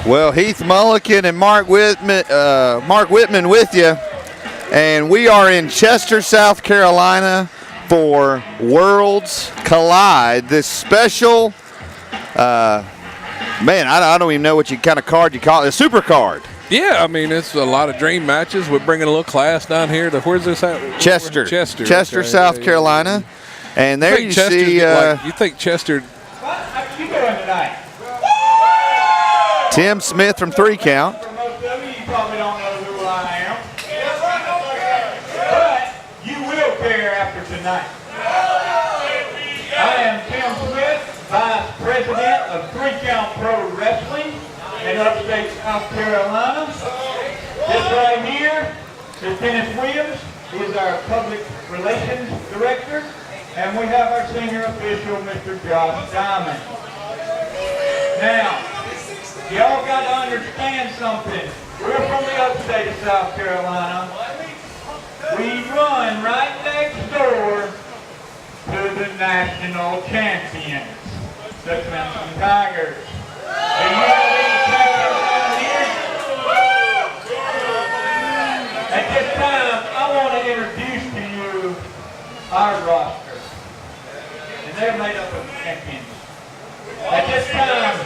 Well, Heath Mulliken and Mark Whitman with you. And we are in Chester, South Carolina for Worlds Collide. This special, man, I don't even know what kind of card you call it. A super card. Yeah, I mean, it's a lot of dream matches. We're bringing a little class down here. Where's this at? Chester, okay. South Carolina. And there you see. You think Chester? Tim Smith from 3 Count. For most of you, you probably don't know who I am. But you will care after tonight. I am Tim Smith, Vice President of 3 Count Pro Wrestling in upstate South Carolina. This right here is Dennis Williams. He is our Public Relations Director. And we have our senior official, Mr. Josh Diamond. Now, y'all got to understand something. We're from the upstate of South Carolina. We run right next door to the national champions, the Clemson Tigers. Do you have any champions down here? At this time, I want to introduce to you our roster. And they're made up of champions. At this time,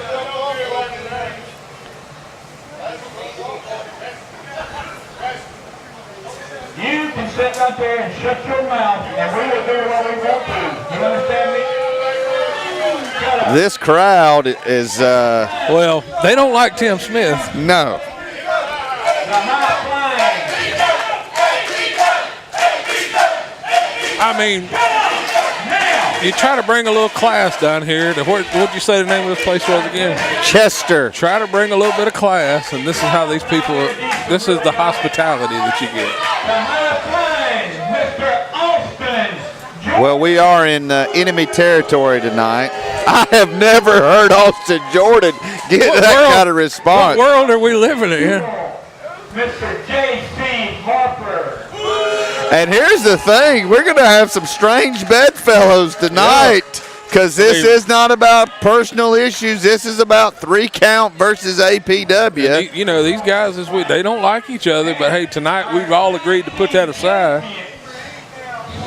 you can sit right there and shut your mouth, and we will do what we want to. You understand me? This crowd is, well, they don't like Tim Smith. No. The high flying. I mean, you try to bring a little class down here. What'd you say the name of this place was again? Chester. Try to bring a little bit of class, and this is how these people this is the hospitality that you get. The high flying, Mr. Austin. Well, we are in enemy territory tonight. I have never heard Austin Jordan get kind of response. What world are we living in? Mr. J.C. Harper. And here's the thing. We're going to have some strange bedfellows tonight because this is not about personal issues. This is about 3 Count versus APW. You know, these guys, they don't like each other, but, hey, tonight we've all agreed to put that aside.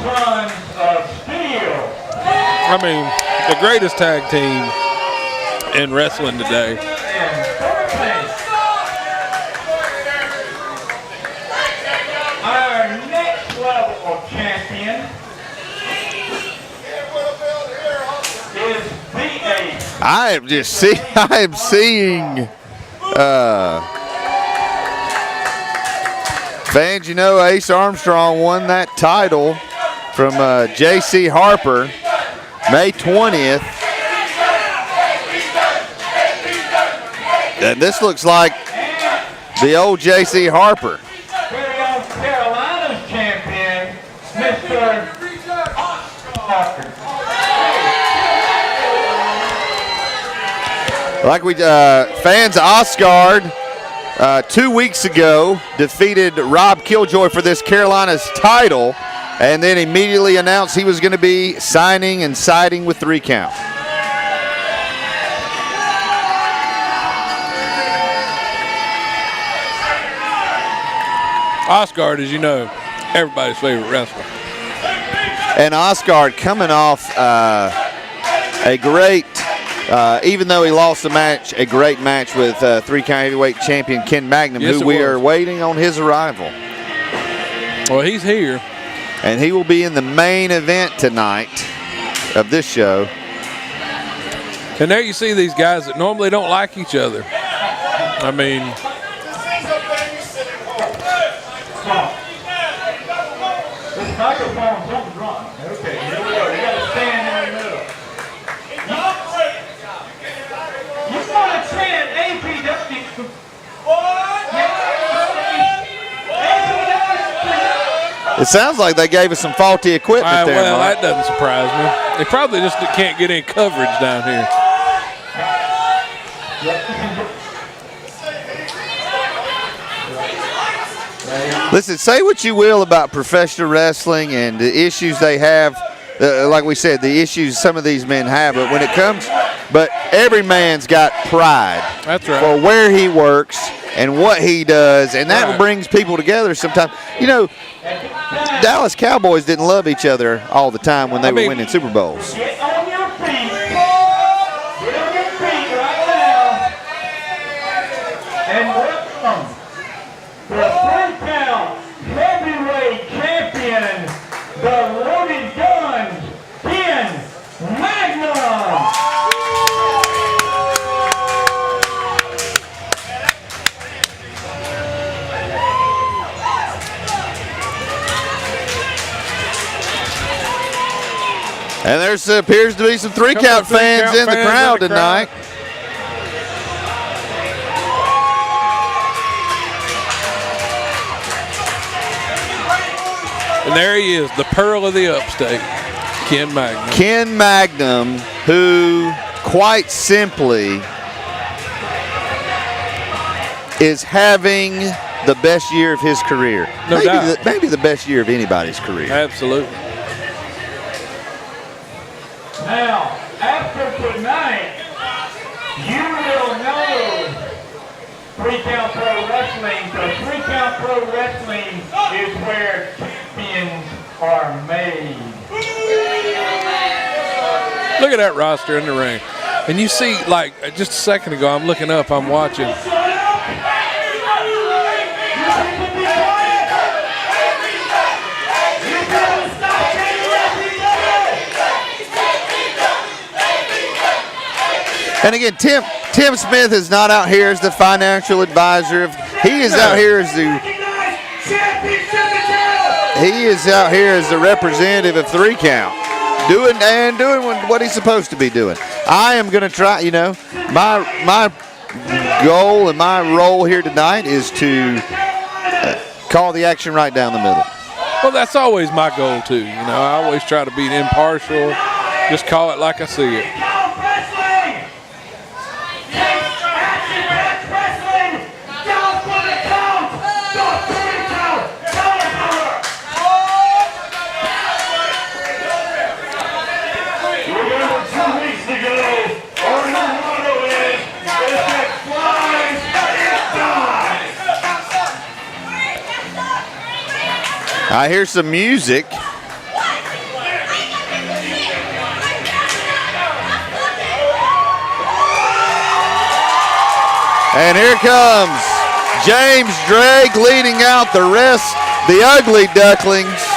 Sons of Steel. I mean, the greatest tag team in wrestling today. Our next level champion is the Ace. I am seeing fans, you know, Ace Armstrong won that title from J.C. Harper May 20th. And this looks like the old J.C. Harper. North Carolina's champion, Mr. Ostgard. Like fans, Ostgard 2 weeks ago defeated Rob Killjoy for this Carolina's title, and then immediately announced he was going to be signing and siding with 3 Count. Ostgard, as you know, everybody's favorite wrestler. And Ostgard coming off a great, even though he lost the match, a great match with 3 Count heavyweight champion Ken Magnum, who we are waiting on his arrival. Well, he's here. And he will be in the main event tonight of this show. And there you see these guys that normally don't like each other. I mean, This microphone, something's wrong. Okay, here we go. You got to stand in the middle. You want to chant APW. It sounds like they gave us some faulty equipment there. well, Mark. that doesn't surprise me. They probably just can't get any coverage down here. Listen, say what you will about professional wrestling and the issues they have, like we said, the issues some of these men have, but when it comes but every man's got pride. That's right. For where he works and what he does, and that Right. brings people together sometimes. You know, Dallas Cowboys didn't love each other all the time when they were winning Super Bowls. Get on your feet. Get on your feet right now. And welcome the 3-count heavyweight champion, the Loaded Guns, Ken Magnum. And there appears to be some 3-count fans in the crowd tonight. And there he is, the pearl of the upstate, Ken Magnum. Ken Magnum, who quite simply is having the best year of his career. No doubt. Maybe the best year of anybody's career. Absolutely. Now, after tonight, you will know 3-count pro wrestling, because 3-count pro wrestling is where champions are made. Look at that roster in the ring. And you see, like, just a second ago, I'm looking up, I'm watching. And again, Tim Smith is not out here as the financial advisor. He is out here as the representative of 3-count, doing what he's supposed to be doing. I am going to try. You know, my goal and my role here tonight is to call the action right down the middle. Well, that's always my goal too. You know, I always try to be impartial. Just call it like I see it. I hear some music. And here comes James Drake leading out the rest, the Ugly Ducklings.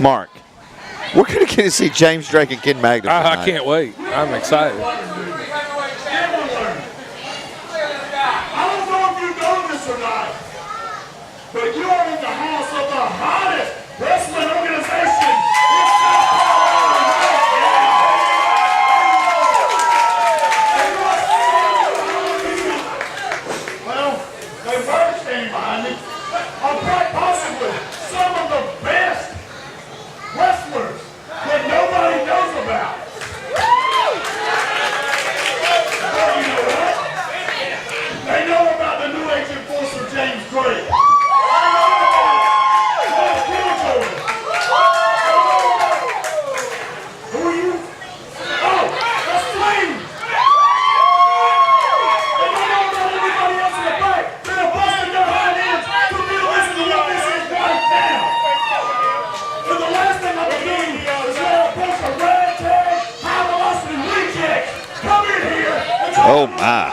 Mark, we're going to get to see James Drake and Ken Magnum tonight. I can't wait. I'm excited. I don't know if you know this or not, but you are in the house of the hottest wrestling organization in South Carolina. Well, they were standing behind me. I'm quite possibly some of the best wrestlers that nobody knows about. But you know what? They know about the new age enforcer James Drake. They know about Killjoy. Who are you? Oh, that's Sleaze. And they know about everybody else in the back that are busting their hind ends to be listening to what this is right now. And the last thing I'm doing is let a bunch of ragtag, high velocity rejects come in here and try Oh, my.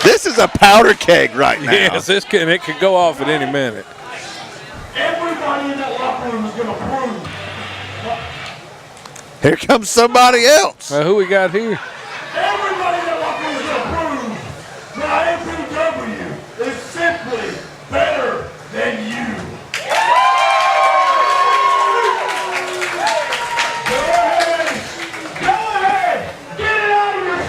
This is a powder keg right now. Yes, it could go off at any minute. everybody in that locker room is going to prove. Here comes somebody else. Who we got here? Everybody in that locker room is going to prove that MPW is simply better than you. Go ahead, get it out of your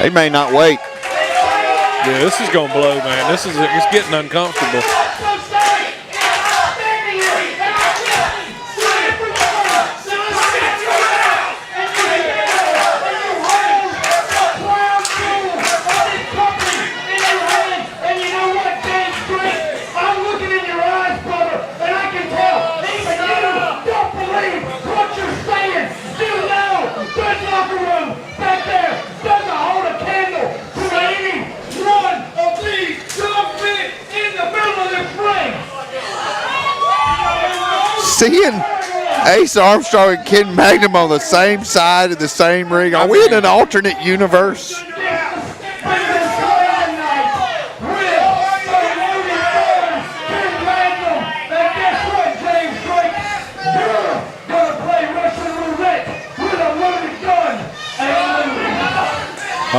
He may not wait. Yeah, this is gonna blow, man. It's getting uncomfortable. Seeing Ace Armstrong and Ken Magnum on the same side of the same ring. Are we in an alternate universe?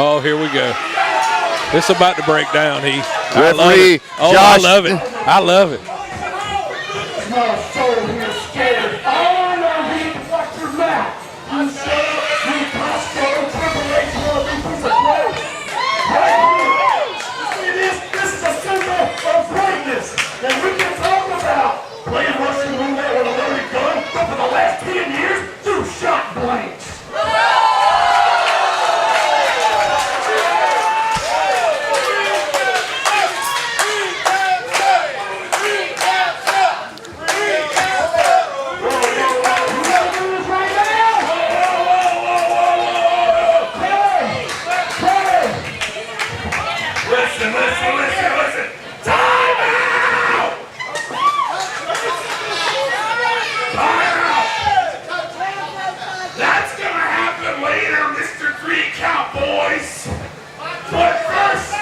Oh, here we go. It's about to break down, Heath. I love Referee it. Oh, Josh. I love it. I love it. Not a soul here scared. All I know is watch your mouth. You say you Costco Triple H will be piece of bread. Right here. This is a symbol of greatness. And we can talk about playing Russian roulette with a loaded gun, but for the last 10 years, 2 shot blanks. Listen. Time out! That's gonna happen later, Mr. 3 Count Boys. But first,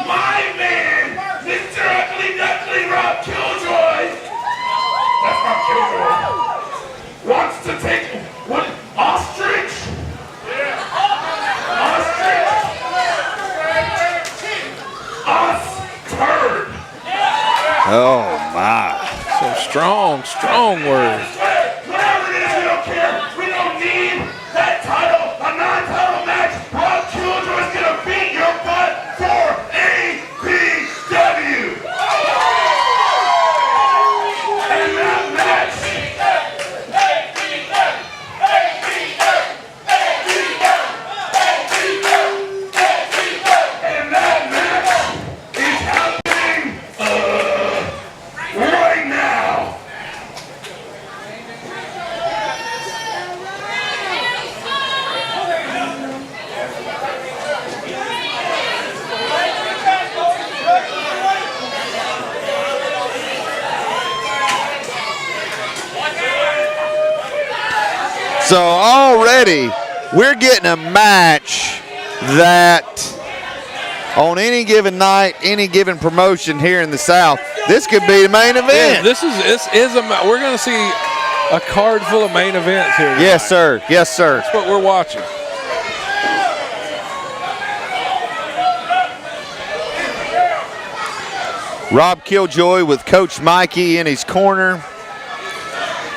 my man, Mr. Ugly Duckly Rob Killjoy. That's Rob Killjoy. Wants to take what? Ostrich? Ostgard. Oh, my. Some strong words. Whatever it is, we don't care. We don't need that title. A non-title match. Rob Killjoy's gonna beat your butt for APW. And that match. And that match is happening right now. So already we're getting a match that on any given night, any given promotion here in the South, this could be the main Yeah, event. this is we're gonna see a card full of main events here tonight. Yes, sir. Yes, sir. That's what we're watching. Rob Killjoy with Coach Mikey in his corner.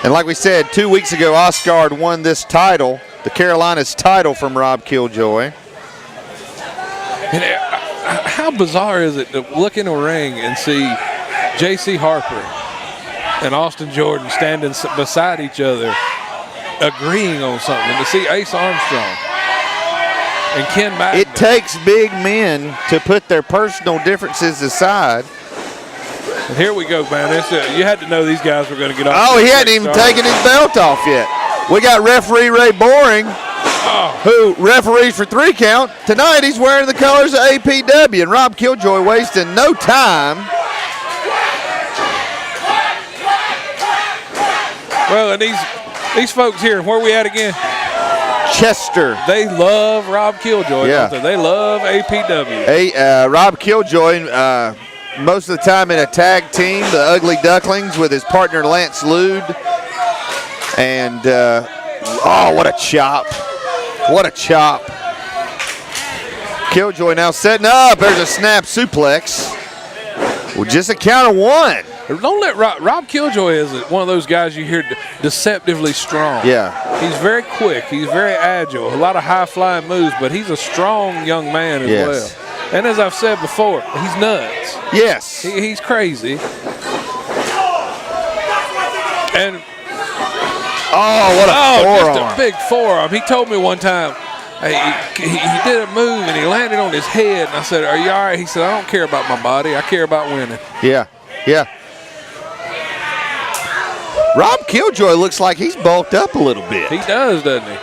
And like we said, 2 weeks ago, Ostgard won this title, the Carolinas title from Rob Killjoy. And how bizarre is it to look in a ring and see J.C. Harper and Austin Jordan standing beside each other, agreeing on something, to see Ace Armstrong and Ken Magnum. It takes big men to put their personal differences aside. And here we go, man. You had to know these guys were going to get off. Oh, he hadn't even taken his belt off yet. We got referee Ray Boring, who referees for 3 count. Tonight he's wearing the colors of APW, and Rob Killjoy wasting no time. Well, and these folks here, where we at again? Chester. They love Rob Killjoy. Yeah. Don't they? They love APW. Rob Killjoy, most of the time in a tag team, the Ugly Ducklings, with his partner Lance Lude. And, oh, what a chop. What a chop. Killjoy now setting up. There's a snap suplex. Well, just a count of 1. Don't let Rob Killjoy is one of those guys you hear deceptively strong. Yeah. He's very quick. He's very agile. A lot of high-flying moves, but he's a strong young man as well. And as I've said before, he's nuts. Yes. He's crazy. And what a forearm. Just a big forearm. He told me one time, hey, he did a move and he landed on his head. And I said, are you all right? He said, I don't care about my body. I care about winning. Yeah. Rob Killjoy looks like he's bulked up a little bit. He does, doesn't he?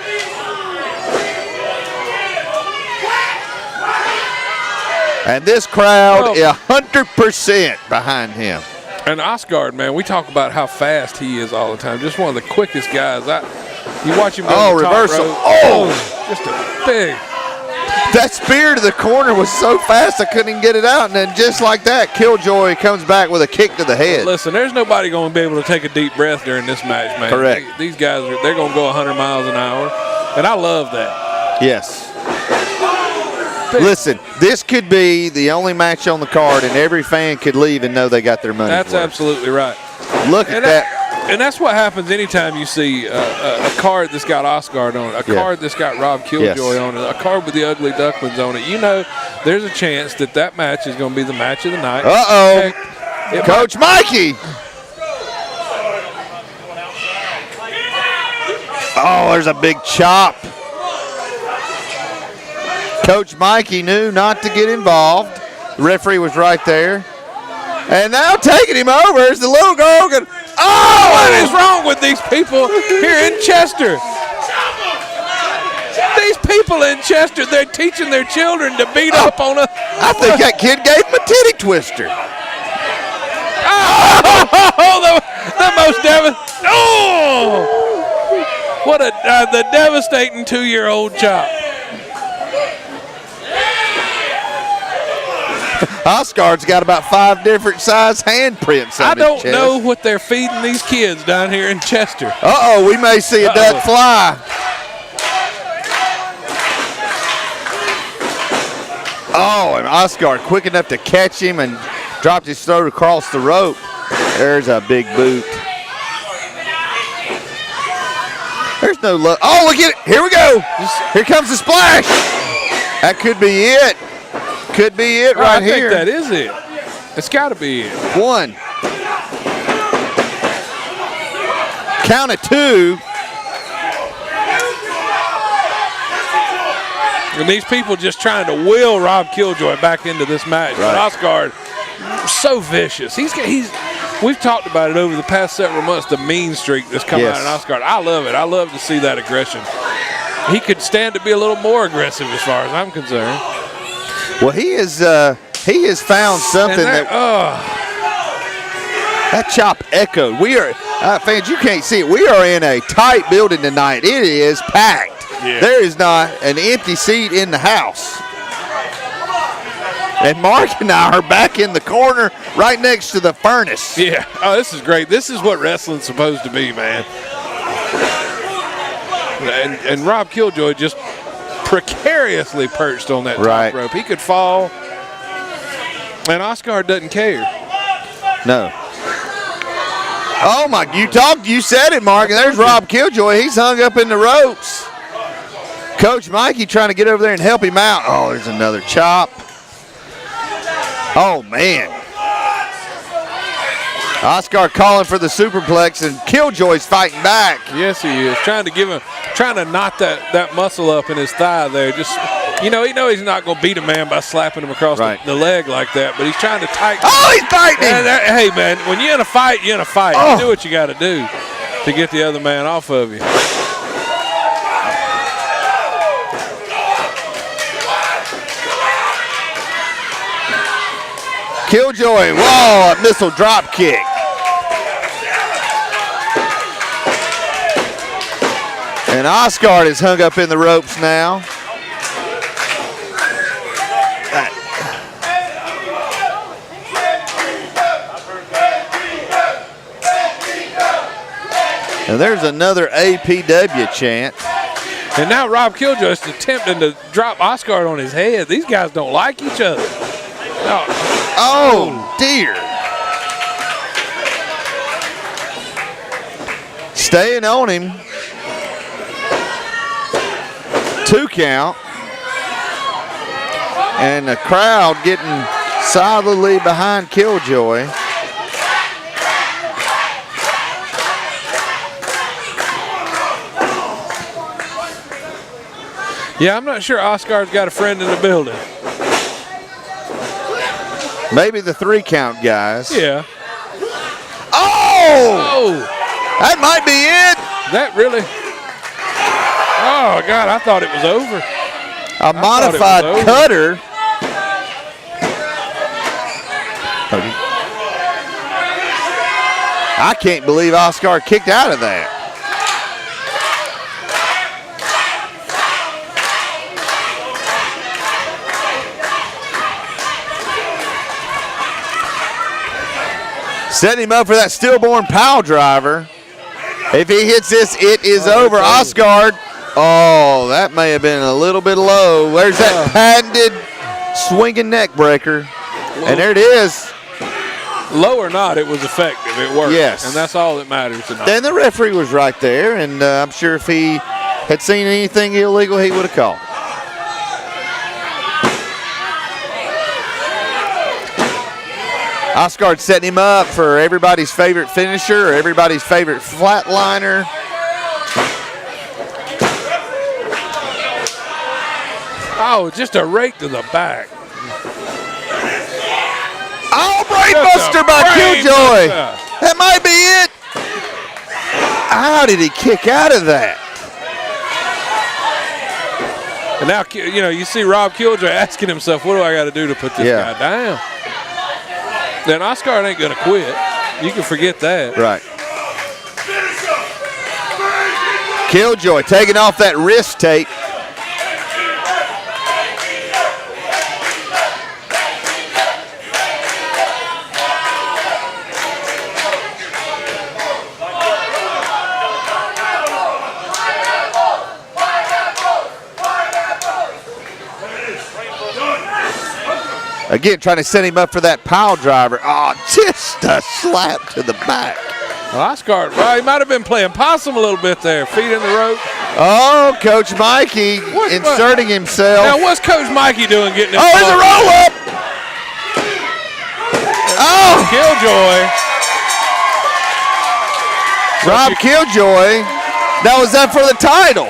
And this crowd is 100% behind him. And Ostgard, man, we talk about how fast he is all the time. Just one of the quickest guys. You watch him go to the top reversal. rope. Just a big. That spear to the corner was so fast I couldn't even get it out. And then just like that, Killjoy comes back with a kick to the head. Listen, there's nobody going to be able to take a deep breath during this match, man. Correct. These guys, they're going to go 100 miles an hour. And I love that. Yes. Listen, this could be the only match on the card, and every fan could leave and know they got their money. That's absolutely right. Look at that. And that's what happens anytime you see a card that's got Ostgard on it, a card that's got Rob Killjoy on it, a card with the Ugly Ducklings on it. You know there's a chance that match is going to be the match of the night. Uh-oh. Coach Mikey. Oh, there's a big chop. Coach Mikey knew not to get involved. The referee was right there. And now taking him over is the little girl. What is wrong with these people here in Chester? These people in Chester, they're teaching their children to beat up on a... I think that kid gave him a titty twister. The most devastating... What the devastating 2-year-old chop. Ostgard's got about 5 different size handprints on I don't his chest. know what they're feeding these kids down here in Chester. We may see a duck fly. And Ostgard quick enough to catch him and dropped his throat across the rope. There's a big boot. There's no luck. Look at it. Here we go. Here comes the splash. That could be it. Could be it right here. I think that is it. It's got to be it. 1. Count of 2. And these people just trying to will Rob Killjoy back into this match. Right. But Ostgard, so vicious. We've talked about it over the past several months, the mean streak that's come out in Ostgard. I love it. I love to see that aggression. He could stand to be a little more aggressive as far as I'm concerned. Well, he has found something that chop echoed. We are fans. You can't see it. We are in a tight building tonight. It is packed. Yeah. There is not an empty seat in the house. And Mark and I are back in the corner right next to the furnace. Yeah. Oh, this is great. This is what wrestling's supposed to be, man. And Rob Killjoy just precariously perched on that top rope. He could fall, and Ostgard doesn't care. No. Oh my! You said it, Mark. And there's Rob Killjoy. He's hung up in the ropes. Coach Mikey trying to get over there and help him out. Oh, there's another chop. Oh man! Ostgard calling for the superplex, and Killjoy's fighting back. Yes, he is trying to knot that muscle up in his thigh there. Just he he's not going to beat a man by slapping him across the leg like that, but he's trying to tighten. Oh, he's fighting him. Hey man, when you're in a fight, you're in a fight. You do what you got to do to get the other man off of you. Killjoy, a missile drop kick. And Ostgard is hung up in the ropes now. And there's another APW chant. And now Rob Killjoy is attempting to drop Ostgard on his head. These guys don't like each other. Oh, dear. staying on him. 2 count. And the crowd getting solidly behind Killjoy. Yeah, I'm not sure Ostgard's got a friend in the building. Maybe the 3 count guys. Yeah. Oh! Oh, That might be it. that really. Oh, God, I thought it was over. A modified over. cutter. I can't believe Ostgard kicked out of that. Setting him up for that stillborn power driver. If he hits this, it is over. Ostgard. Oh, that may have been a little bit low. There's that patented swinging neck breaker. And there it is. Low or not, it was effective. It worked. Yes. And that's all that matters tonight. And the referee was right there, and I'm sure if he had seen anything illegal, he would have called. Ostgard setting him up for everybody's favorite finisher or everybody's favorite flatliner. Oh, just a rake to the back. Oh, brain Just a buster by brain Killjoy. buster. That might be it. How did he kick out of that? And now, you know, you see Rob Killjoy asking himself, what do I got to do to put this guy down? Then Ostgard ain't going to quit. You can forget that. Right. Killjoy taking off that wrist tape. Again, trying to set him up for that pile driver. Oh, just a slap to the back. Well, Ostgard, well, he might have been playing possum a little bit there. Feet in the rope. Oh, Coach Mikey inserting himself. Now, what's Coach Mikey doing getting Oh, there's a roll-up. Oh, Killjoy. Rob Killjoy. Now, was that for the title?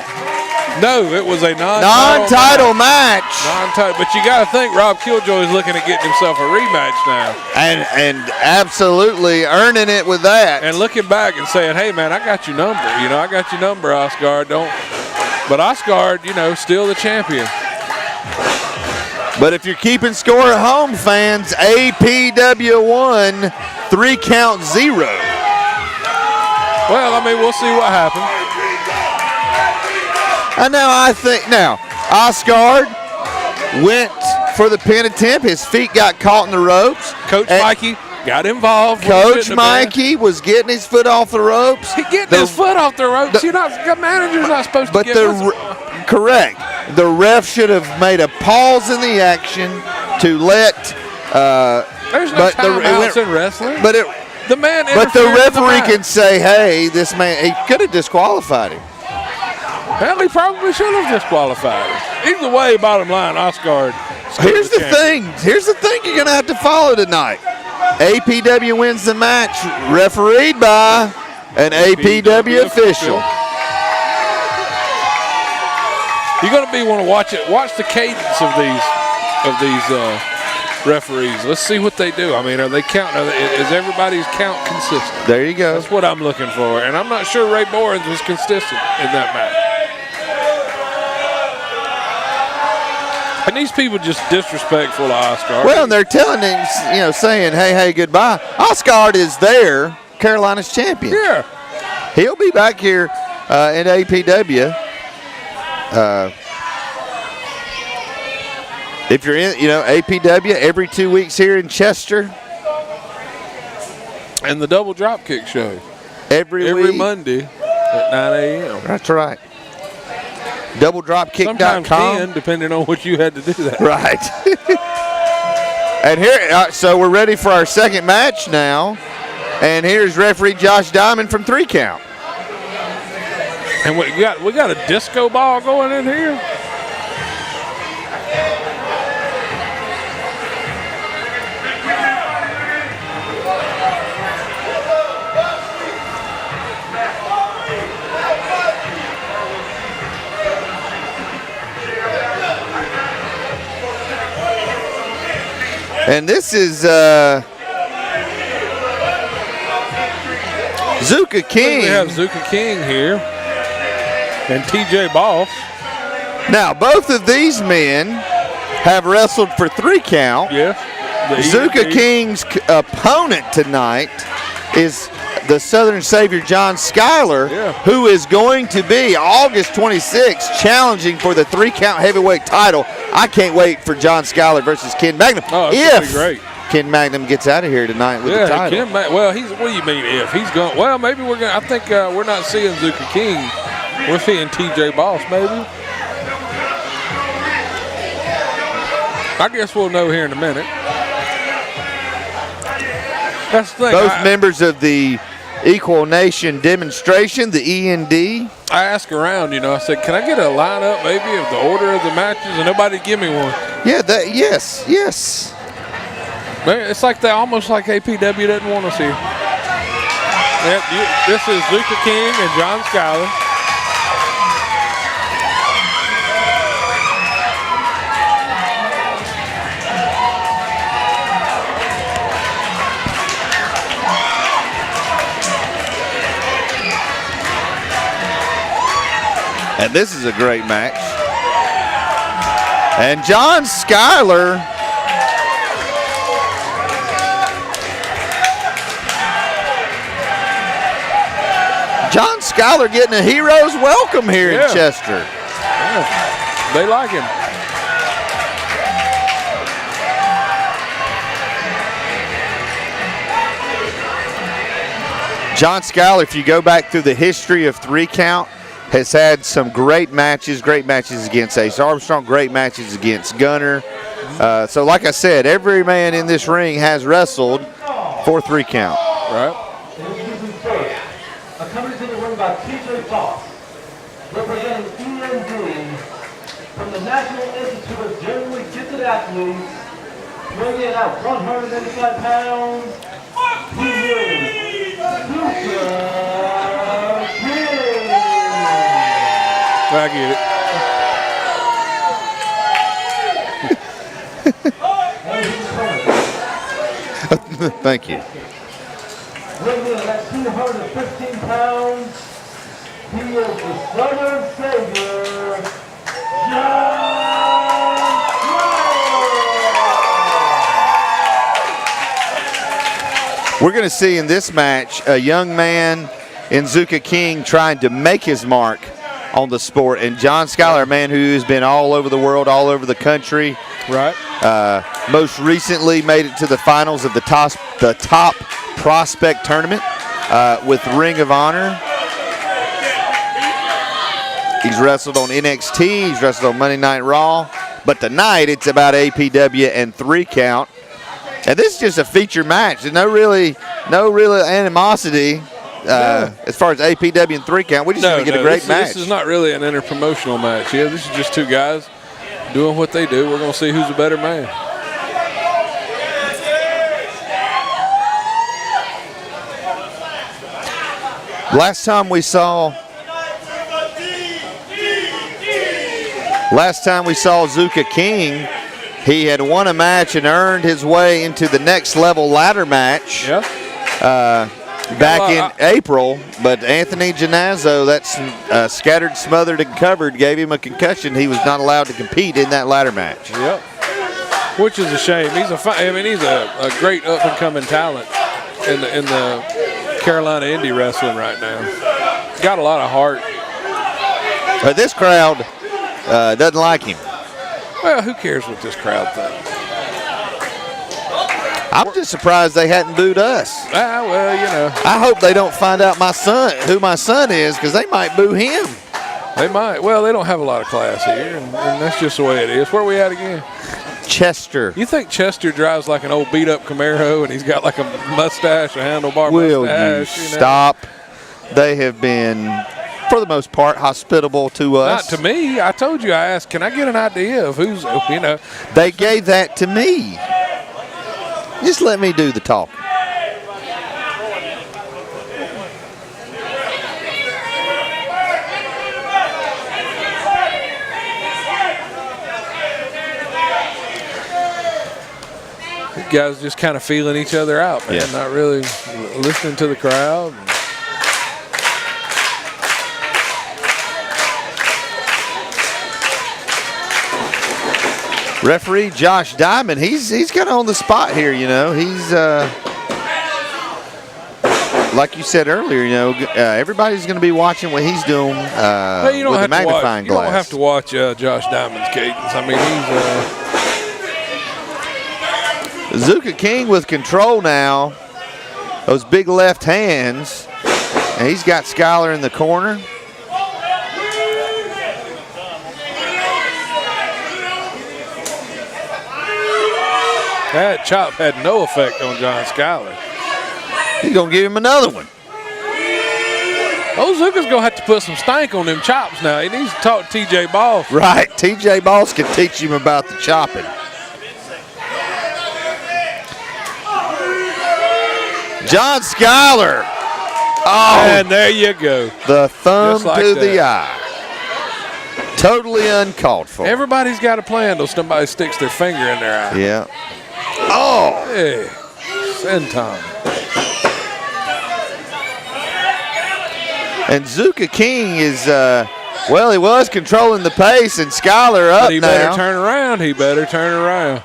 No, it was a Non-title match. Non-title, but you got to think Rob Killjoy is looking at getting himself a rematch now. And absolutely earning it with that. And looking back and saying, hey, man, I got your number. You know, I got your number, Ostgard. But Ostgard, you know, still the champion. But if you're keeping score at home, fans, APW won 3 count 0. Well, I mean, we'll see what happens. And now Ostgard went for the pin attempt. His feet got caught in the ropes. Coach Mikey got involved. Coach Mikey was getting his foot off the ropes. He getting his foot off the ropes. The manager's not supposed to get correct. The ref should have made a pause in the action to let. There's no timeouts in wrestling. But the man. But the referee can say, "Hey, this man, he could have disqualified him." Well, he probably should have disqualified him. Either way, bottom line, Ostgard. Here's the thing you're going to have to follow tonight. APW wins the match, refereed by an APW official. You're going to want to watch it. Watch the cadence of these referees. Let's see what they do. I mean, are they counting? Is everybody's count consistent? There you go. That's what I'm looking for. And I'm not sure Ray Borens was consistent in that match. And these people just disrespectful to Ostgard. Well, and they're telling him, saying, hey, goodbye. Ostgard is there, Carolina's champion. Yeah. He'll be back here in APW. If you're in, APW every 2 weeks here in Chester. And the double drop kick show. Every week. Monday at 9 a.m. That's right. DoubleDropKick.com. Sometimes 10, depending on what you had to do that. Right. And here, so we're ready for our second match now. And here's referee Josh Diamond from 3 count. And we got a disco ball going in here. And this is Zuka King. We have Zuka King here and TJ Boss. Now, both of these men have wrestled for 3 count. Yeah. Zuka King's opponent tonight is the Southern Savior John Skyler, who is going to be August 26th challenging for the 3 count heavyweight title. I can't wait for John Skyler versus Ken Magnum. Oh, it's gonna be great. Ken Magnum gets out of here tonight with the title. Well, what do you mean if? He's going, well, maybe we're going to, I think we're not seeing Zuka King. We're seeing TJ Boss, maybe. I guess we'll know here in a minute. That's the thing. Both members of the Equal Nation demonstration, the END. I asked around, I said, can I get a lineup maybe of the order of the matches? And nobody give me one. Yeah, yes. It's like almost like APW doesn't want us here. Yep, this is Zuka King and John Skyler. And this is a great match. And John Skyler getting a hero's welcome here in Chester. Yeah. They like him. John Skyler, if you go back through the history of 3 count, has had some great matches against Ace Armstrong, great matches against Gunner. So like I said, every man in this ring has wrestled for 3 count. Right. Coming to the ring by TJ Boss, representing END from the National Institute of Genuinely Gifted Athletes, weighing in at 185 pounds, he is Zuka King. I get it. Thank you. Weighing in at 215 pounds, he is the Southern Savior, John Skyler. We're going to see in this match a young man in Zuka King trying to make his mark on the sport, and John Skyler, a man who's been all over the world, all over the country. Right. Most recently made it to the finals of the top prospect tournament with Ring of Honor. He's wrestled on NXT, he's wrestled on Monday Night Raw, but tonight it's about APW and 3 count. And this is just a feature match. There's no really animosity as far as APW and 3 count. We just want to get a great match. This is not really an interpromotional match. Yeah, this is just 2 guys doing what they do. We're going to see who's a better man. Last time we saw Zuka King, he had won a match and earned his way into the next level ladder match back in April, but Anthony Genazzo, that's scattered, smothered, and covered, gave him a concussion. He was not allowed to compete in that ladder match. Yep. Which is a shame. He's a great up-and-coming talent in the Carolina indie wrestling right now. Got a lot of heart. But this crowd doesn't like him. Well, who cares what this crowd thinks? I'm just surprised they hadn't booed us. Well, I hope they don't find out who my son is, because they might boo him. They might. Well, they don't have a lot of class here, and that's just the way it is. Where are we at again? Chester. You think Chester drives like an old beat-up Camaro, and he's got like a mustache, a handlebar Will mustache? you stop? They have been for the most part, hospitable to us. Not to me. I told you, I asked, can I get an idea of who's, you know. They gave that to me. Just let me do the talking. Guys just kind of feeling each other out, man. Yeah. Not really listening to the crowd. Referee Josh Diamond, he's kind of on the spot here, you know. He's like you said earlier, you know, everybody's going to be watching what he's doing Well, you don't with have the to watch, magnifying you don't glass. have to watch Josh Diamond's cadence. I mean, he's Zuka King with control now. Those big left hands. And he's got Skyler in the corner. that chop had no effect on John Skyler. He's going to give him another one. Oh, Zuka's going to have to put some stank on them chops now. He needs to talk to T.J. Boss. Right. T.J. Boss can teach him about the chopping. John Skyler. Oh, And there you go. the thumb Just like to that. the eye. Totally uncalled for. Everybody's got a plan till somebody sticks their finger in their eye. Yeah. Oh. Hey, Senton. And Zuka King is, well, he was controlling the pace, and Skyler up But he better now. turn around. He better turn around.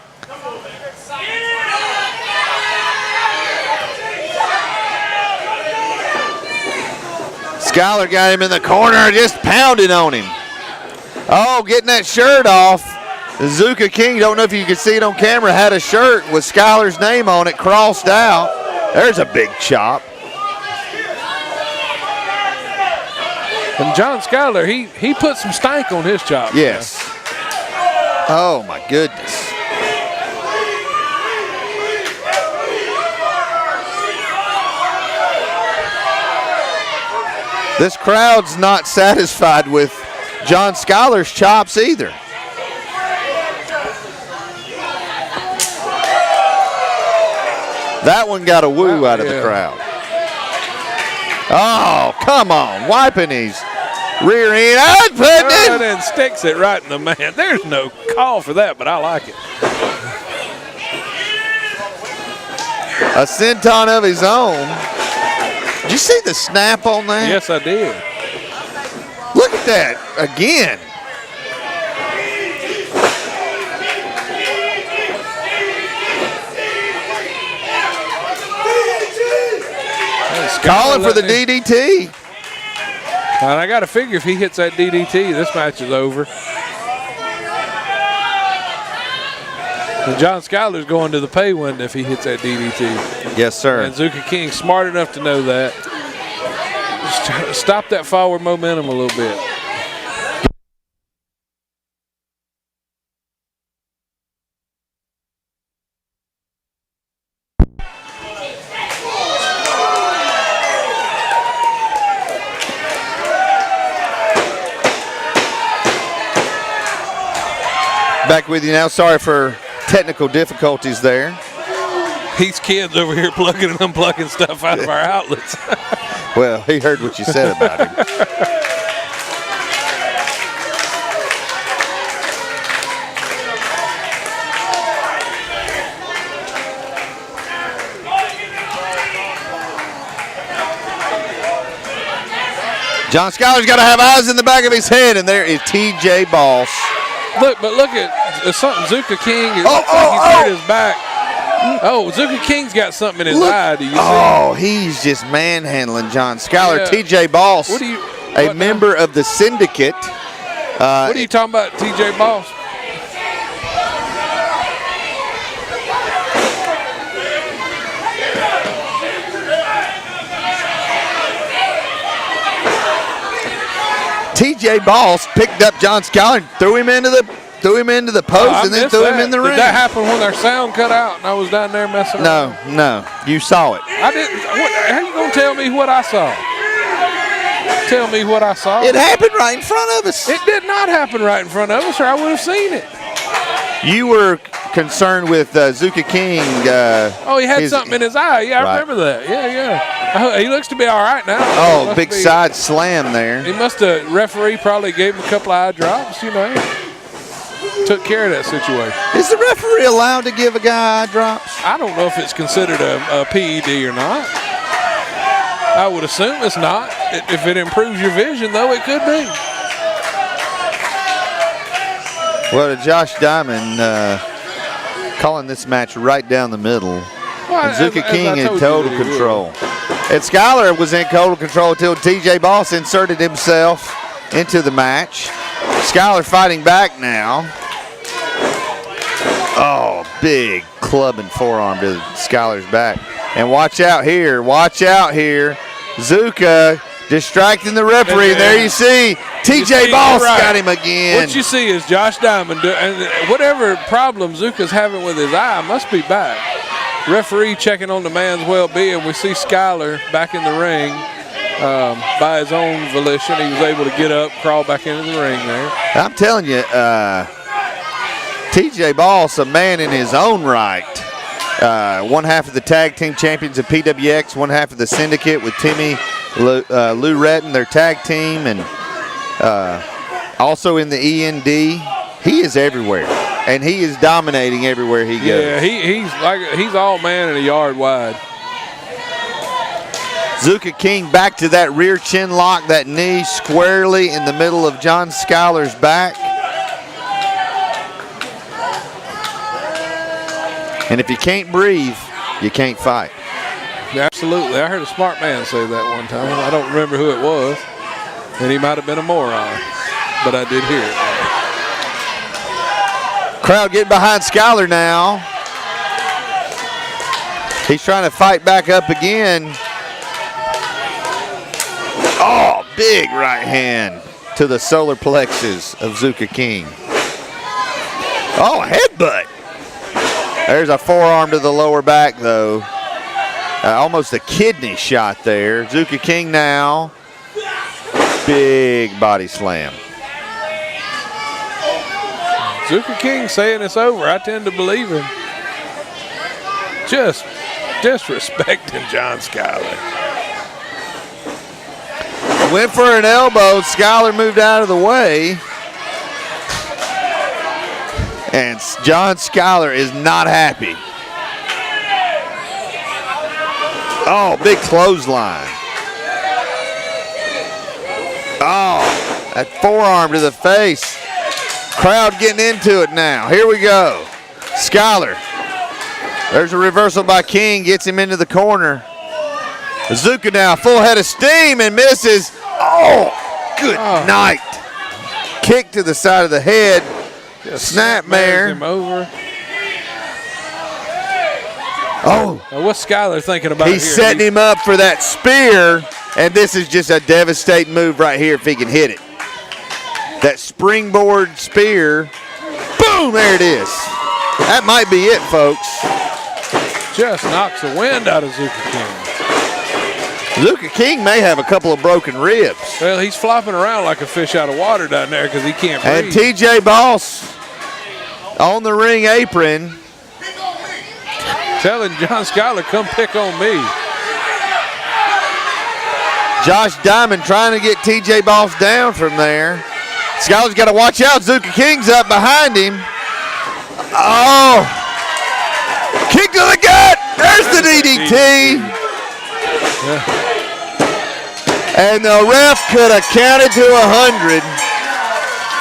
Skyler got him in the corner, just pounding on him. Oh, getting that shirt off. Zuka King, don't know if you can see it on camera, had a shirt with Skyler's name on it crossed out. There's a big chop. And John Skyler, he put some stank on his chop. Yes. Oh, my goodness. This crowd's not satisfied with John Skyler's chops either. That one got a woo out of the crowd. Oh, come on. Wiping his rear end. And then sticks it right in the man. There's no call for that, but I like it. A senton of his own. Did you see the snap on that? Yes, I did. Look at that again. Calling for the DDT. And I got to figure if he hits that DDT, this match is over. And John Skyler's going to the pay window if he hits that DDT. Yes, sir. And Zuka King smart enough to know that. Just stop that forward momentum a little bit. Back with you now. Sorry for technical difficulties there. These kids over here plugging and unplugging stuff out of our outlets. Well, he heard what you said about him. John Skyler's got to have eyes in the back of his head, and there is T.J. Boss. Look at something. Zuka King is Oh, looks like he's hurt his back. Oh, Zuka King's got something in his eye. Do you see? Oh, he's just manhandling John Skyler. Yeah. T.J. Boss, What do you? a what- member of the syndicate. What are you talking about, T.J. Boss? T.J. Boss picked up John Skyler and threw him into the post I and then missed threw him that. in the ring. Did that happen when our sound cut out and I was down there messing around? No, you saw it. I didn't. How you gonna tell me what I saw? Tell me what I saw. It happened right in front of us. It did not happen right in front of us, or I would have seen it. You were concerned with Zuka King. He had something in his eye. Yeah, I remember that. Yeah. He looks to be all right now. Oh, big side slam there. He must have, referee probably gave him a couple of eye drops, Took care of that situation. Is the referee allowed to give a guy eye drops? I don't know if it's considered a PED or not. I would assume it's not. If it improves your vision, though, it could be. Well, Josh Diamond calling this match right down the middle. Well, and Zuka King in total control. And Skyler was in total control until TJ Boss inserted himself into the match. Skyler fighting back now. Oh, big club and forearm to Skyler's back. And watch out here. Watch out here. Zuka distracting the referee. And there you see TJ Boss got him again. What you see is Josh Diamond, and whatever problem Zuka's having with his eye must be back. Referee checking on the man's well-being. We see Skyler back in the ring by his own volition. He was able to get up, crawl back into the ring there. I'm telling you, TJ Boss, a man in his own right. One half of the tag team champions of PWX, one half of the syndicate with Timmy Lou Retton, their tag team, and also in the END. He is everywhere, and he is dominating everywhere he goes. Yeah, he's all man in a yard wide. Zuka King back to that rear chin lock, that knee squarely in the middle of John Skyler's back. And if you can't breathe, you can't fight. Absolutely. I heard a smart man say that one time. I don't remember who it was, and he might have been a moron, but I did hear it. Crowd getting behind Skyler now. He's trying to fight back up again. Oh, big right hand to the solar plexus of Zuka King. Oh, headbutt. There's a forearm to the lower back, though. Almost a kidney shot there. Zuka King now. Big body slam. Zuka King saying it's over. I tend to believe him. Just disrespecting John Skyler. Went for an elbow. Skyler moved out of the way. And John Skyler is not happy. Oh, big clothesline. Oh, that forearm to the face. Crowd getting into it now. Here we go. Skyler. There's a reversal by King. Gets him into the corner. Zuka now, full head of steam and misses. Oh, good night. Kick to the side of the head. Snapmare. Him over. Oh. Now what's Skyler thinking about He's setting him up for that spear, and this is just a devastating move right here if he can hit it. That springboard spear. Boom, there it is. That might be it, folks. Just knocks the wind out of Zuka King. Zuka King may have a couple of broken ribs. Well, he's flopping around like a fish out of water down there because he can't breathe. And TJ Boss on the ring apron. Telling John Skyler, come pick on me. Josh Diamond trying to get TJ Boss down from there. Skyler's got to watch out. Zuka King's up behind him. Oh. Kick to the gut. There's the DDT. Yeah. And the ref could have counted to 100.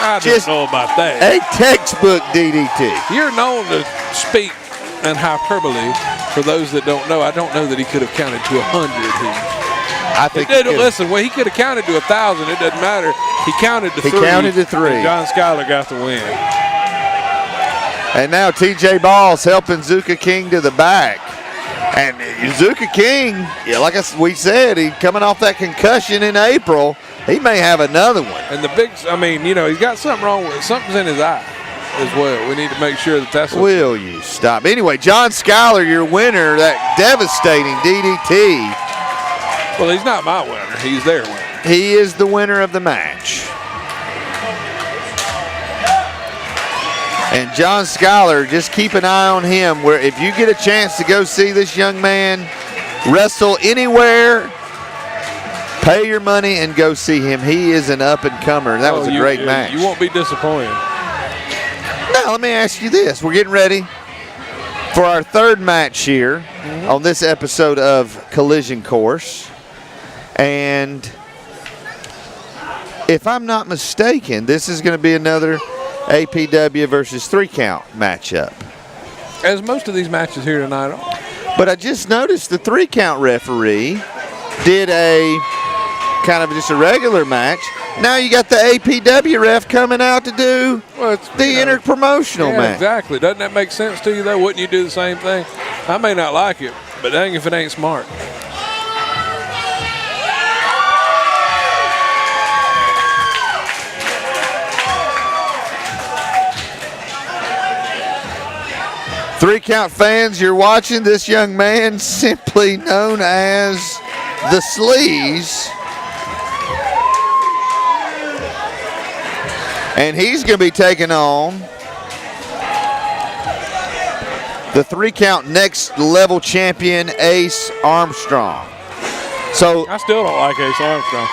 I don't know about that. A textbook DDT. You're known to speak in hyperbole. For those that don't know, I don't know that he could have counted to 100 here. I think listen, well, he could have counted to 1,000. It doesn't matter. He counted to 3. He counted to 3. John Skyler got the win. And now TJ Boss helping Zuka King to the back. And Zuka King, like we said, he's coming off that concussion in April. He may have another one. And he's got something wrong with something's in his eye as well. We need to make sure that's. Will you stop? Anyway, John Skyler, your winner, that devastating DDT. Well, he's not my winner. He's their winner. he is the winner of the match. And John Skyler, just keep an eye on him. Where if you get a chance to go see this young man wrestle anywhere, pay your money and go see him. He is an up-and-comer. That was a great match. You won't be disappointed. Now, let me ask you this. We're getting ready for our third match here on this episode of Collision Course. And if I'm not mistaken, this is going to be another APW versus 3-count matchup. As most of these matches here tonight are. But I just noticed the 3-count referee did a kind of just a regular match. Now you got the APW ref coming out to do the interpromotional match. Exactly. Doesn't that make sense to you, though? Wouldn't you do the same thing? I may not like it, but dang if it ain't smart. Three-count fans, you're watching this young man simply known as the Sleaze. And he's going to be taking on the 3-count next level champion, Ace Armstrong. So I still don't like Ace Armstrong.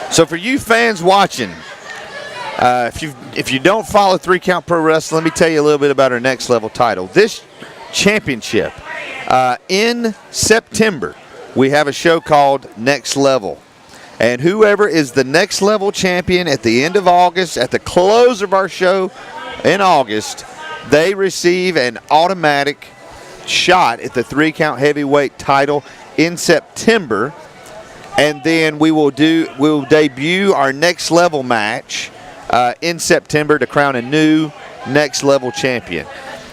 So for you fans watching, if you don't follow 3-count pro wrestling, let me tell you a little bit about our next level title. This championship, in September, we have a show called Next Level. And whoever is the next level champion at the end of August, at the close of our show in August, they receive an automatic shot at the 3-count heavyweight title in September. And then we'll debut our next level match in September to crown a new next level champion.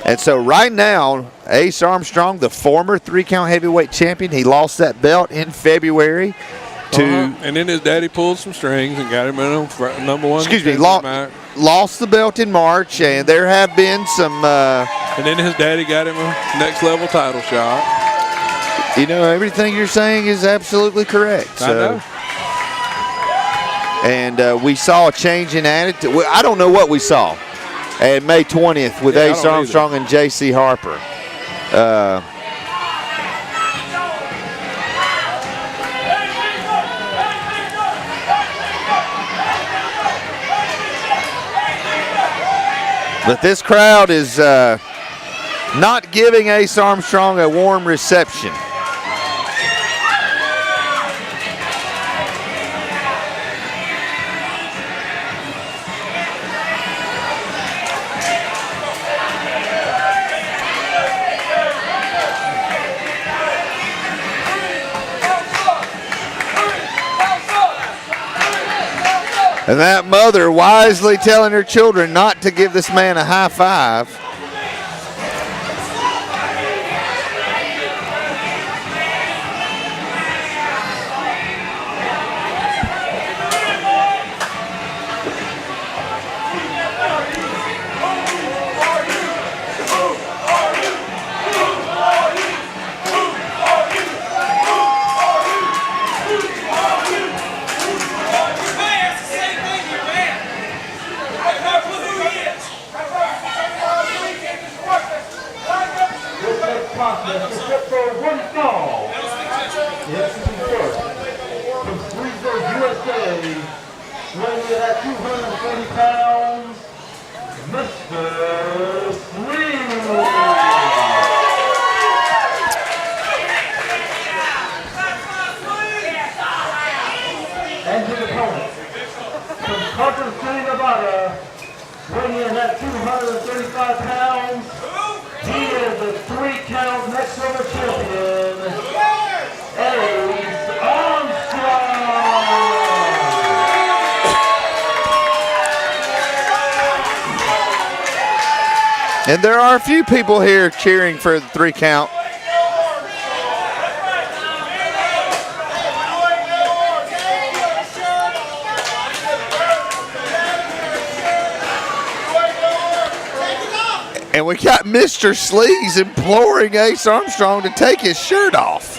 And so right now, Ace Armstrong, the former 3-count heavyweight champion, he lost that belt in February to. And then his daddy pulled some strings and got him in number one. Excuse me, lost the belt in March, and there have been some. And then his daddy got him a next level title shot. You know, everything you're saying is absolutely correct. I know. And we saw a change in attitude. I don't know what we saw at May 20th with Ace Armstrong and J.C. Harper. But this crowd is not giving Ace Armstrong a warm reception. And that mother wisely telling her children not to give this man a high five. Except for one fall. Yes, first. From Sleaze, USA, weighing in at 230 pounds, Mr. Sleaze. And his opponent, from Carter City, Nevada, weighing in at 235 pounds, he is the 3-count next level champion, Ace Armstrong. And there are a few people here cheering for the 3-count. And we got Mr. Sleaze imploring Ace Armstrong to take his shirt off.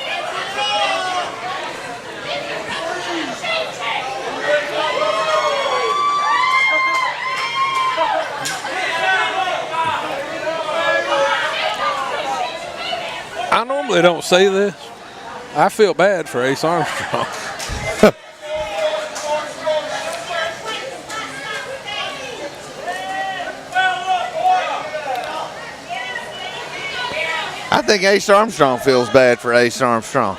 I normally don't say this. I feel bad for Ace Armstrong. I think Ace Armstrong feels bad for Ace Armstrong.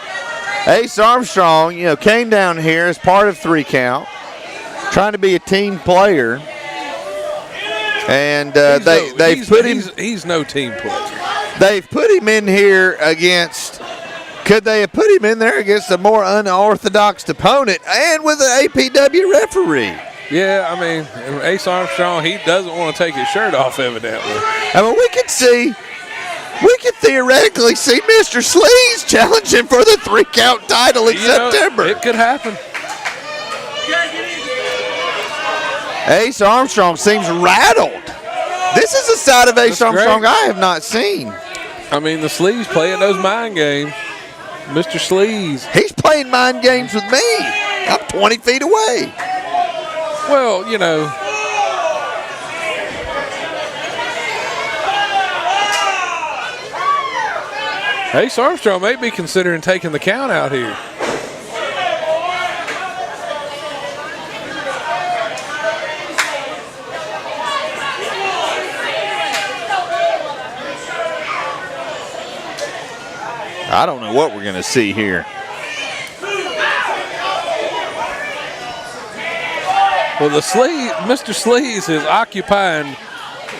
Ace Armstrong, came down here as part of 3 Count, trying to be a team player, and he's no team player. They've put him in here against. Could they have put him in there against a more unorthodox opponent and with an APW referee? Yeah, I mean, Ace Armstrong, he doesn't want to take his shirt off, evidently. I mean, we could theoretically see Mr. Sleaze challenging for the 3 Count title in September. It could happen. Ace Armstrong seems rattled. This is a side of Ace Armstrong I have not seen. I mean, the Sleaze playing those mind games. Mr. Sleaze. He's playing mind games with me. I'm 20 feet away. Well, Ace Armstrong may be considering taking the count out here. I don't know what we're going to see here. Well, Mr. Sleaze is occupying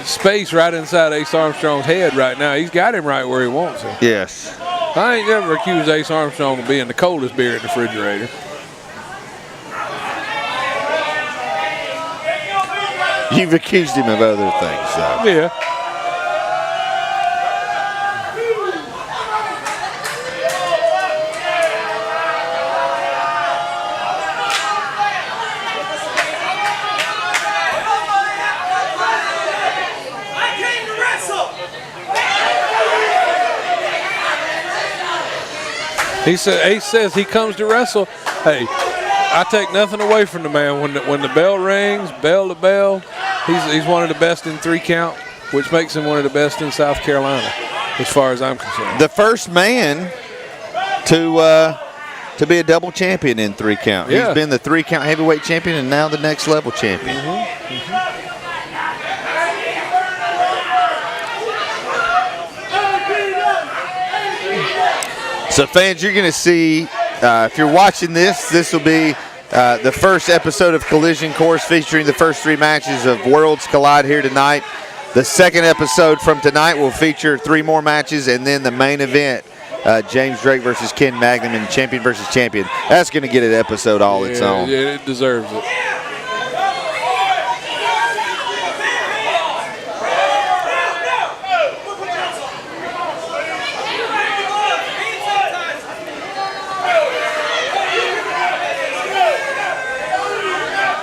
space right inside Ace Armstrong's head right now. He's got him right where he wants him. Yes. I ain't never accused Ace Armstrong of being the coldest beer in the refrigerator. You've accused him of other things, though. Yeah. Ace says he comes to wrestle. Hey, I take nothing away from the man. When the bell rings, bell to bell, he's one of the best in 3 Count, which makes him one of the best in South Carolina, as far as I'm concerned. The first man to be a double champion in 3 Count. Yeah. He's been the 3 Count heavyweight champion and now the next level champion. So, fans, you're going to see, if you're watching this will be the first episode of Collision Course featuring the first 3 matches of Worlds Collide here tonight. The second episode from tonight will feature 3 more matches, and then the main event, James Drake versus Ken Magnum and champion versus champion. That's going to get an episode all its own. Yeah, it deserves it.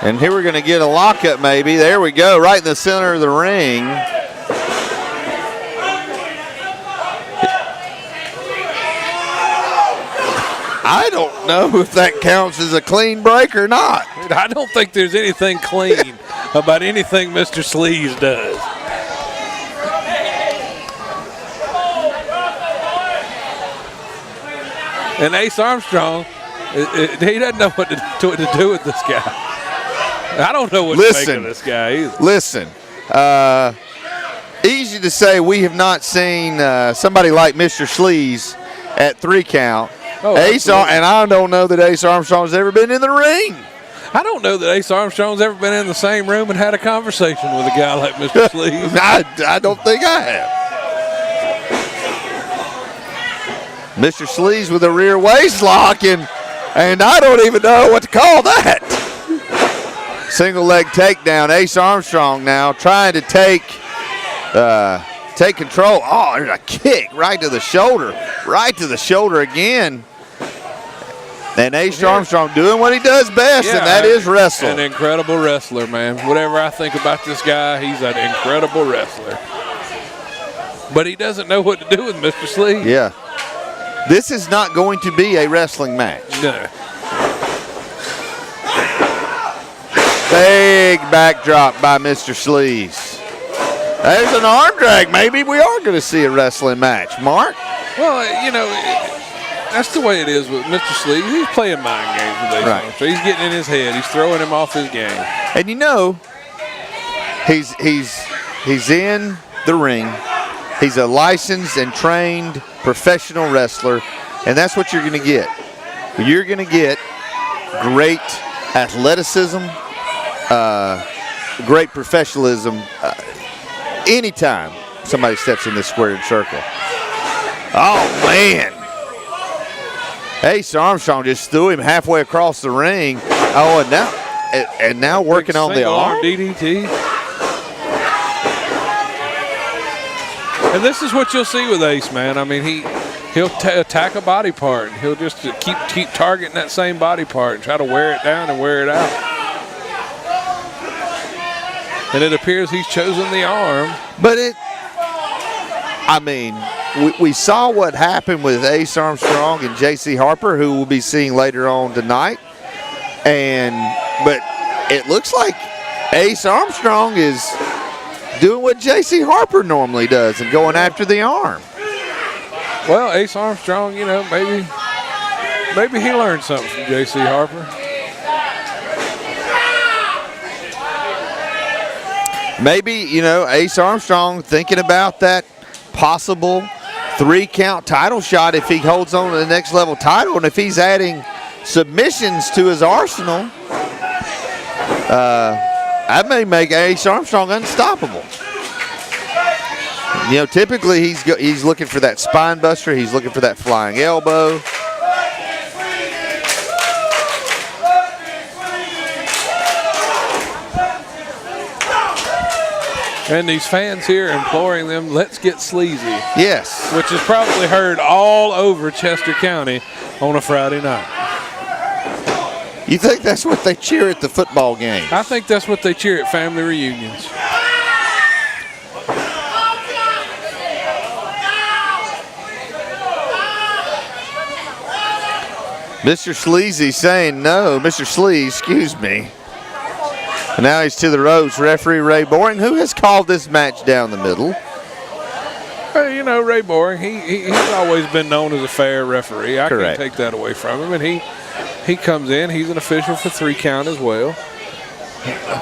And here we're going to get a lockup maybe. There we go, right in the center of the ring. I don't know if that counts as a clean break or not. I don't think there's anything clean about anything Mr. Sleaze does. And Ace Armstrong, he doesn't know what to do with this guy. I don't know what to make of this guy either. Listen, easy to say we have not seen somebody like Mr. Sleaze at 3 Count. Oh, and I don't know that Ace Armstrong's ever been in the ring. I don't know that Ace Armstrong's ever been in the same room and had a conversation with a guy like Mr. Sleaze. I don't think I have. Mr. Sleaze with a rear waist lock, and I don't even know what to call that. Single leg takedown. Ace Armstrong now trying to take control. Oh, there's a kick right to the shoulder. Right to the shoulder again. And Ace Armstrong doing what he does best, and that is wrestle. An incredible wrestler, man. Whatever I think about this guy, he's an incredible wrestler. But he doesn't know what to do with Mr. Sleaze. Yeah. This is not going to be a wrestling match. No. Big backdrop by Mr. Sleaze. There's an arm drag. Maybe we are going to see a wrestling match. Mark? Well, you know, that's the way it is with Mr. Sleaze. He's playing mind games with Ace Right. Armstrong. He's getting in his head. He's throwing him off his game. And you know, he's in the ring. He's a licensed and trained professional wrestler, and that's what you're going to get. You're going to get great athleticism, great professionalism anytime somebody steps in this squared circle. Oh, man. Ace Armstrong just threw him halfway across the ring. Oh, and now working on the Single arm. DDT. And this is what you'll see with Ace, man. I mean, he'll attack a body part, and he'll just keep targeting that same body part and try to wear it down and wear it out. And it appears he's chosen the arm. But we saw what happened with Ace Armstrong and J.C. Harper, who we'll be seeing later on tonight. But it looks like Ace Armstrong is doing what J.C. Harper normally does and going after the arm. Well, Ace Armstrong, you know, maybe he learned something from J.C. Harper. Maybe, you know, Ace Armstrong thinking about that possible 3-count title shot if he holds on to the next level title, and if he's adding submissions to his arsenal, that may make Ace Armstrong unstoppable. You know, typically he's looking for that spine buster. He's looking for that flying elbow. And these fans here imploring them, let's get sleazy. Yes. Which is probably heard all over Chester County on a Friday night. You think that's what they cheer at the football game? I think that's what they cheer at family reunions. Mr. Sleazy saying no. Mr. Sleaze, excuse me. And now he's to the ropes. Referee Ray Boring, who has called this match down the middle. Well, you know, Ray Boring, he's always been known as a fair referee. I Correct. can't take that away from him. And he comes in. He's an official for 3 count as well.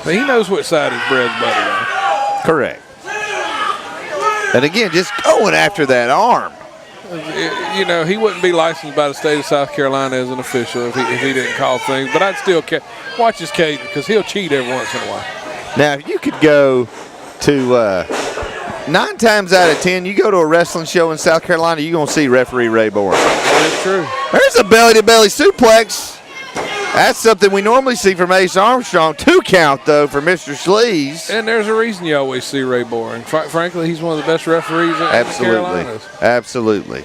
But he knows what side his bread's buttered on. Correct. And again, just going after that arm. You know, he wouldn't be licensed by the state of South Carolina as an official if he didn't call things. But I'd still watch his cadence because he'll cheat every once in a while. Now, if you could go to 9 times out of 10, you go to a wrestling show in South Carolina, you're going to see referee Ray Boring. That's true. There's a belly-to-belly suplex. That's something we normally see from Ace Armstrong. 2 count, though, for Mr. Sleaze. And there's a reason you always see Ray Boring. Frankly, he's one of the best referees in the Carolinas. Absolutely.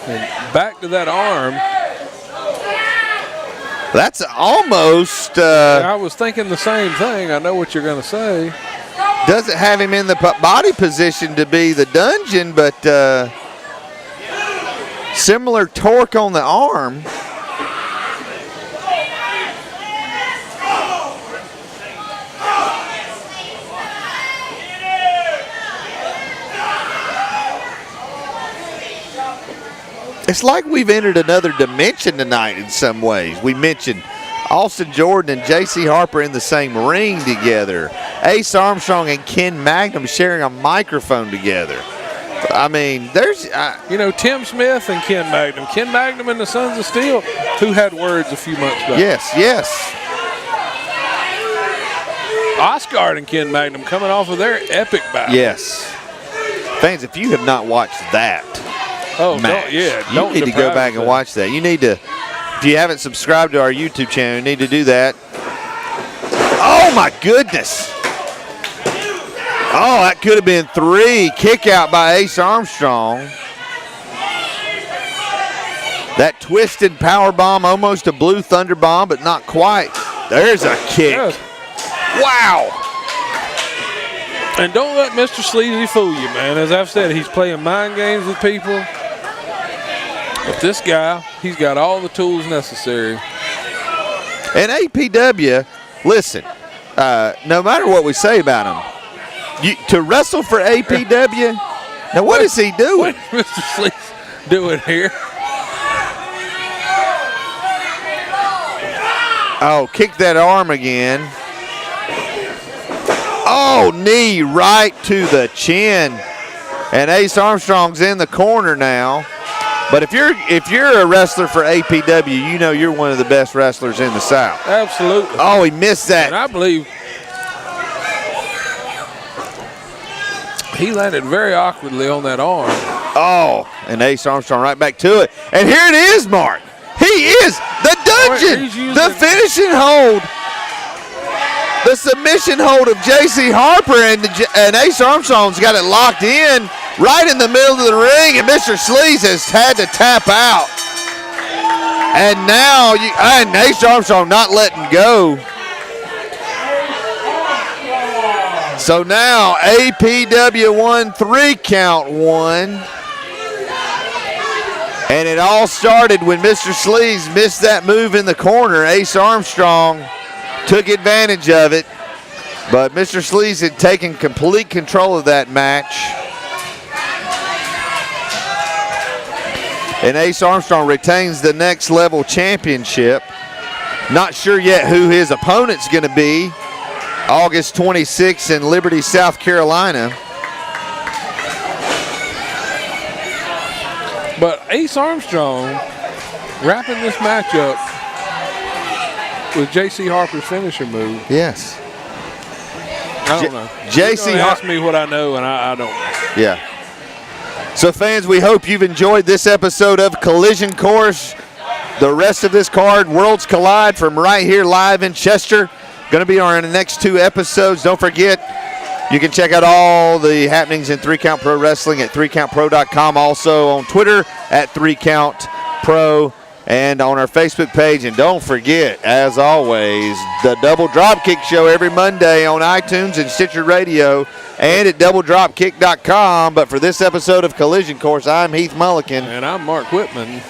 And back to that arm. That's almost I was thinking the same thing. I know what you're going to say. doesn't have him in the body position to be the dungeon, but similar torque on the arm. It's like we've entered another dimension tonight in some ways. We mentioned Austin Jordan and J.C. Harper in the same ring together. Ace Armstrong and Ken Magnum sharing a microphone together. I mean, there's... you know, Tim Smith and Ken Magnum. Ken Magnum and the Sons of Steel, who had words a few months back. Yes, yes. Ostgard and Ken Magnum coming off of their epic battle. Yes. Fans, if you have not watched that match, don't you need to go back and watch that. You need to, if you haven't subscribed to our YouTube channel, you need to do that. Oh, my goodness. Oh, that could have been 3. Kick out by Ace Armstrong. That twisted power bomb, almost a blue thunder bomb, but not quite. There's a kick. Yes. Wow. And don't let Mr. Sleazy fool you, man. As I've said, he's playing mind games with people. But this guy, he's got all the tools necessary. And APW, listen, no matter what we say about him, to wrestle for APW, now what is he doing? What is Mr. Sleaze doing here? Oh, kick that arm again. Oh, knee right to the chin. And Ace Armstrong's in the corner now. But if you're a wrestler for APW, you know you're one of the best wrestlers in the South. Absolutely. Oh, he missed that. And I believe he landed very awkwardly on that arm. Oh, and Ace Armstrong right back to it. And here it is, Mark. He is the dungeon, the finishing hold, the submission hold of J.C. Harper, and Ace Armstrong's got it locked in right in the middle of the ring, and Mr. Sleaze has had to tap out. And now, and Ace Armstrong not letting go. So now APW won 3-count. And it all started when Mr. Sleaze missed that move in the corner. Ace Armstrong took advantage of it, but Mr. Sleaze had taken complete control of that match. And Ace Armstrong retains the next level championship. Not sure yet who his opponent's going to be. August 26th in Liberty, South Carolina. But Ace Armstrong wrapping this match up with J.C. Harper's finisher move. Yes. I don't know. J.C. ask me what I know, and I don't know. Yeah. So, fans, we hope you've enjoyed this episode of Collision Course. The rest of this card, Worlds Collide, from right here live in Chester. Going to be on the next 2 episodes. Don't forget, you can check out all the happenings in 3Count Pro Wrestling at 3countpro.com. Also on Twitter at 3CountPro and on our Facebook page. And don't forget, as always, the Double Dropkick Show every Monday on iTunes and Stitcher Radio and at DoubleDropkick.com. But for this episode of Collision Course, I'm Heath Mulliken. And I'm Mark Whitman.